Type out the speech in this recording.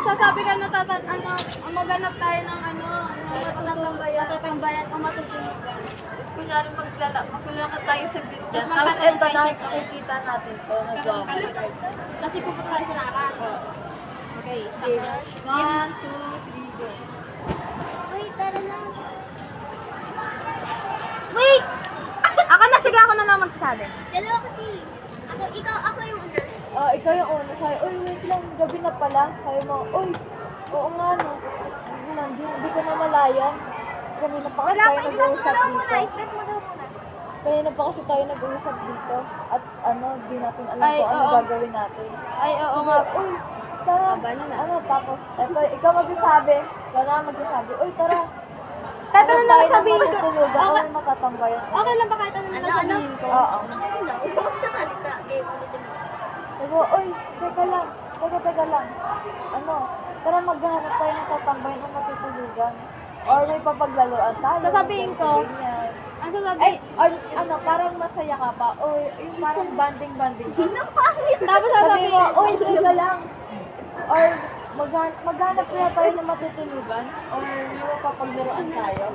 Magsasabi ka na maghanap tayo ng matatambayan o matutulugan. Tapos kunyari maglalakad tayo sa gitna. Tapos Tapos magtatanong ito tayo na, sa guard. makikita natin to. Nag-walk. Kasi pupunta tayo sa Nara. Okay, game. 1, 2, 3, go. Wait, tara na. Wait! Ako na, sige ako na lang magsasabi. Dalawa kasi. Ako yung una. Ikaw yung una. Sabi, uy, wait lang. Gabi na pala. Sabi mo, uy, oo nga no. Hindi ko na malayan. Kanina pa kasi Wala tayo pa, step mo nag-uusap daw muna. dito. Step mo daw muna. Kanina pa kasi tayo nag-uusap dito. At di natin alam Ay, kung ano oo. gagawin natin. Ay, oo Sabi, nga. uy, tara. Aba na na. Tapos, ikaw magsasabi. Ikaw na magsasabi, uy, tara. Kahit ano lang sabihin ko. Matutulugan o Okay. may matatambayan. Okay lang ba kahit ano lang sabihin ko? Oo. Kasi na, huwag sa kalita. Game, ulitin mo. Sabi ko, uy, teka lang. Teka lang. Tara maghahanap tayo ng tatambayan o matutulugan. Or may papaglaruan tayo. Sasabihin ko. ganyan. Ang Ay, sasabihin, or parang masaya ka pa. O yung parang banding-banding ka. tapos Sabi sasabihin mo, ko, uy, teka lang. Or maghanap kaya tayo ng matutulugan. Or may mapapaglaruan tayo.